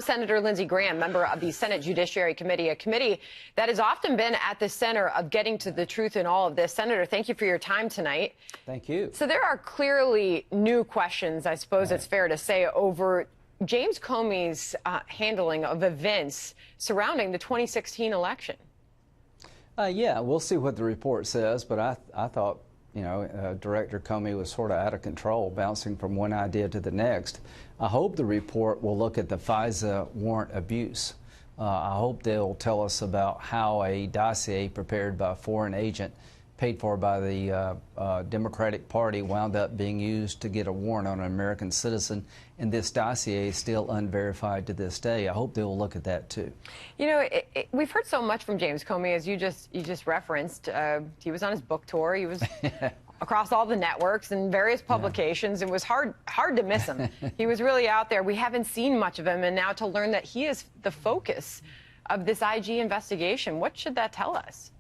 Senator Lindsey Graham, member of the Senate Judiciary Committee, a committee that has often been at the center of getting to the truth in all of this. Senator, thank you for your time tonight. Thank you. So there are clearly new questions, I suppose it's fair to say, over James Comey's handling of events surrounding the 2016 election. Yeah, we'll see what the report says, but I thought, you know, Director Comey was sort of out of control, bouncing from one idea to the next. I hope the report will look at the FISA warrant abuse. I hope they'll tell us about how a dossier prepared by a foreign agent paid for by the Democratic Party wound up being used to get a warrant on an American citizen, and this dossier is still unverified to this day. I hope they will look at that too. You know, we've heard so much from James Comey, as you just referenced. He was on his book tour. He was across all the networks and various publications. It was hard to miss him. He was really out there. We haven't seen much of him, and now to learn that he is the focus of this IG investigation, what should that tell us?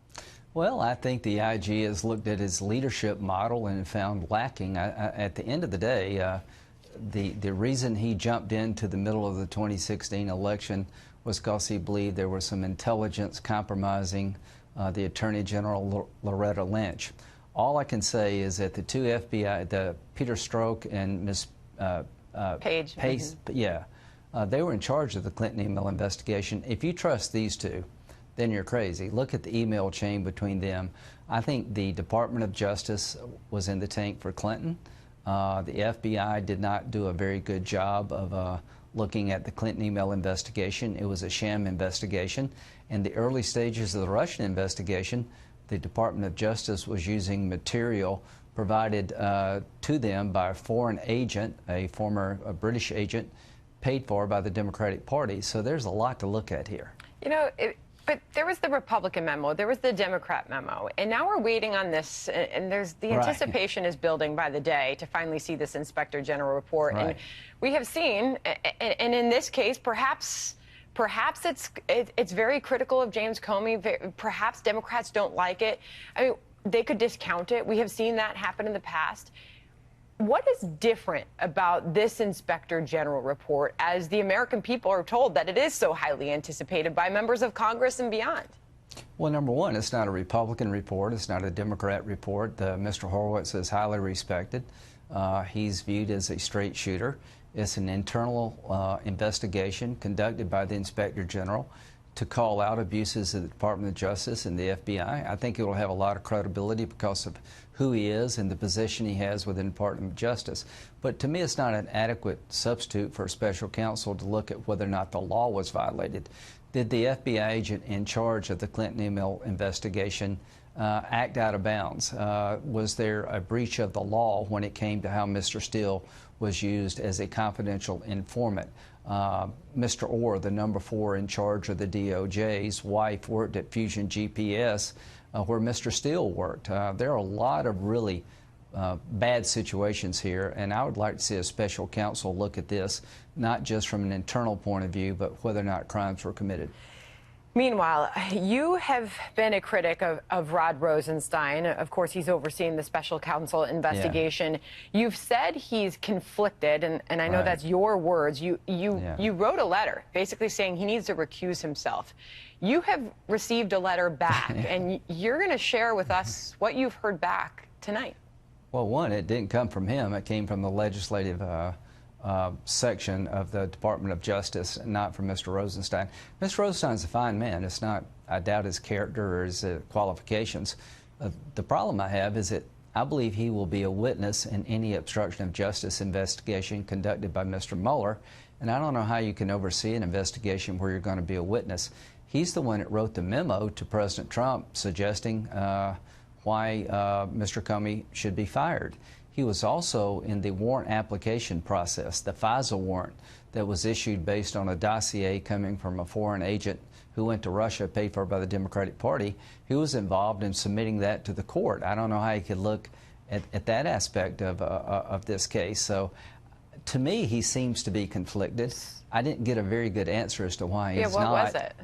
Well, I think the IG has looked at his leadership model and found lacking. At the end of the day, the reason he jumped into the middle of the 2016 election was because he believed there was some intelligence compromising the Attorney General Loretta Lynch. All I can say is that the two FBI, the Peter Strzok and Ms. Page, they were in charge of the Clinton email investigation. If you trust these two, then you're crazy. Look at the email chain between them. I think the Department of Justice was in the tank for Clinton. The FBI did not do a very good job of looking at the Clinton email investigation. It was a sham investigation. In the early stages of the Russian investigation, the Department of Justice was using material provided to them by a foreign agent, a former British agent, paid for by the Democratic Party. So there's a lot to look at here. You know, but there was the Republican memo, there was the Democrat memo, and now we're waiting on this, and there's the anticipation is building by the day to finally see this Inspector General report. And we have seen, and in this case, perhaps it's very critical of James Comey. Perhaps Democrats don't like it. I mean, they could discount it. We have seen that happen in the past. What is different about this Inspector General report as the American people are told that it is so highly anticipated by members of Congress and beyond? Well, number one, it's not a Republican report. It's not a Democrat report. Mr. Horowitz is highly respected. He's viewed as a straight shooter. It's an internal investigation conducted by the Inspector General to call out abuses of the Department of Justice and the FBI. I think it will have a lot of credibility because of who he is and the position he has within the Department of Justice. But to me, it's not an adequate substitute for a special counsel to look at whether or not the law was violated. Did the FBI agent in charge of the Clinton email investigation act out of bounds? Was there a breach of the law when it came to how Mr. Steele was used as a confidential informant? Mr. Orr, the number 4 in charge of the DOJ's wife, worked at Fusion GPS, where Mr. Steele worked. There are a lot of really bad situations here, and I would like to see a special counsel look at this, not just from an internal point of view, but whether or not crimes were committed. Meanwhile, you have been a critic of Rod Rosenstein. Of course, he's overseeing the special counsel investigation. You've said he's conflicted, and I know that's your words. You wrote a letter basically saying he needs to recuse himself. You have received a letter back, and you're going to share with us what you've heard back tonight. Well, one, it didn't come from him. It came from the legislative section of the Department of Justice, not from Mr. Rosenstein. Mr. Rosenstein's a fine man. It's not, I doubt his character or his qualifications. The problem I have is that I believe he will be a witness in any obstruction of justice investigation conducted by Mr. Mueller, and I don't know how you can oversee an investigation where you're going to be a witness. He's the one that wrote the memo to President Trump suggesting why Mr. Comey should be fired. He was also in the warrant application process, the FISA warrant that was issued based on a dossier coming from a foreign agent who went to Russia, paid for by the Democratic Party. He was involved in submitting that to the court. I don't know how you could look at that aspect of this case. So to me, he seems to be conflicted. I didn't get a very good answer as to why he's not. What was it?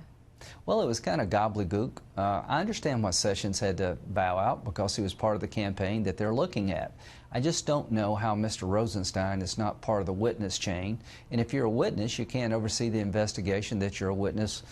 Well, it was kind of gobbledygook. I understand why Sessions had to bow out because he was part of the campaign that they're looking at. I just don't know how Mr. Rosenstein is not part of the witness chain. And if you're a witness, you can't oversee the investigation that you're a witness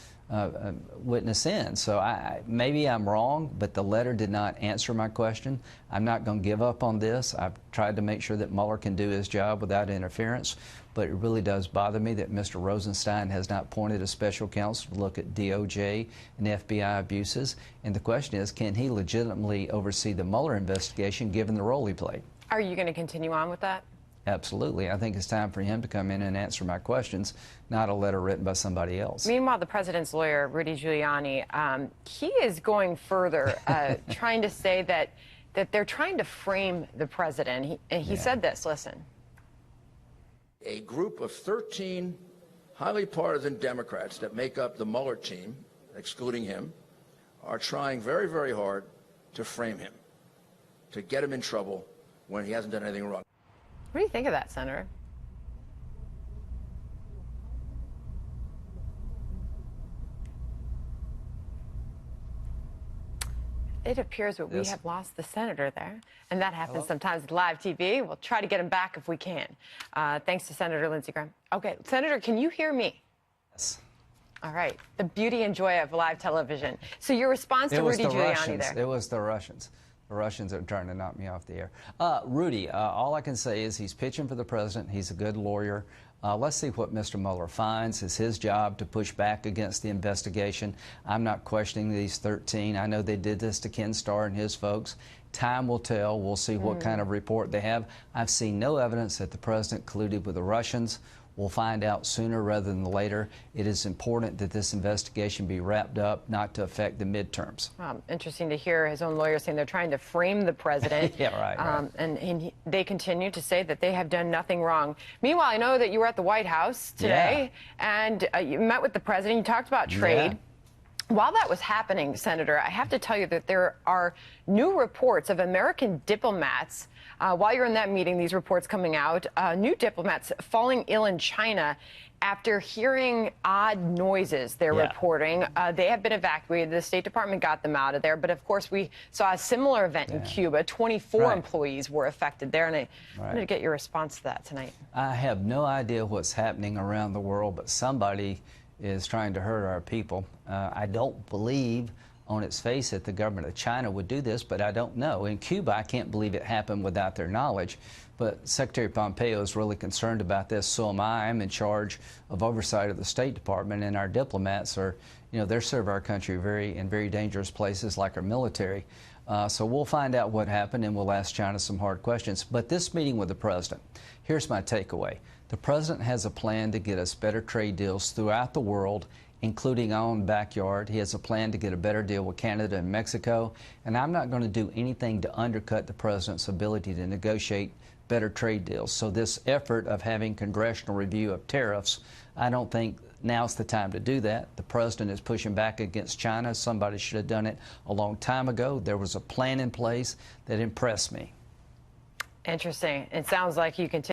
in. So maybe I'm wrong, but the letter did not answer my question. I'm not going to give up on this. I've tried to make sure that Mueller can do his job without interference, but it really does bother me that Mr. Rosenstein has not appointed a special counsel to look at DOJ and FBI abuses. And the question is, can he legitimately oversee the Mueller investigation given the role he played? Are you going to continue on with that? Absolutely. I think it's time for him to come in and answer my questions, not a letter written by somebody else. Meanwhile, the president's lawyer, Rudy Giuliani, he is going further, trying to say that they're trying to frame the president. He said this, listen. A group of 13 highly partisan Democrats that make up the Mueller team, excluding him, are trying very, very hard to frame him, to get him in trouble when he hasn't done anything wrong. What do you think of that, Senator? It appears that we have lost the senator there, and that happens sometimes with live TV. We'll try to get him back if we can. Thanks to Senator Lindsey Graham. Okay, Senator, can you hear me? Yes. All right. The beauty and joy of live television. So your response to Rudy Giuliani there? It was the Russians. The Russians are trying to knock me off the air. Rudy, all I can say is he's pitching for the president. He's a good lawyer. Let's see what Mr. Mueller finds. It's his job to push back against the investigation. I'm not questioning these 13. I know they did this to Ken Starr and his folks. Time will tell. We'll see what kind of report they have. I've seen no evidence that the president colluded with the Russians. We'll find out sooner rather than later. It is important that this investigation be wrapped up, not to affect the midterms. Interesting to hear his own lawyer saying they're trying to frame the president. Yeah, right. And they continue to say that they have done nothing wrong. Meanwhile, I know that you were at the White House today, and you met with the president. You talked about trade. While that was happening, Senator, I have to tell you that there are new reports of American diplomats, while you're in that meeting, these reports coming out, new diplomats falling ill in China after hearing odd noises, they're reporting. They have been evacuated. The State Department got them out of there. But, of course, we saw a similar event in Cuba. 24 employees were affected there. And I wanted to get your response to that tonight. I have no idea what's happening around the world, but somebody is trying to hurt our people. I don't believe on its face that the government of China would do this, but I don't know. In Cuba, I can't believe it happened without their knowledge. But Secretary Pompeo is really concerned about this. So am I. I'm in charge of oversight of the State Department, and our diplomats are, they serve our country in very dangerous places like our military. So we'll find out what happened, and we'll ask China some hard questions. But this meeting with the president, here's my takeaway. The president has a plan to get us better trade deals throughout the world, including our own backyard. He has a plan to get a better deal with Canada and Mexico. And I'm not going to do anything to undercut the president's ability to negotiate better trade deals. So this effort of having congressional review of tariffs, I don't think now's the time to do that. The president is pushing back against China. Somebody should have done it a long time ago. There was a plan in place that impressed me. Interesting. It sounds like you continue.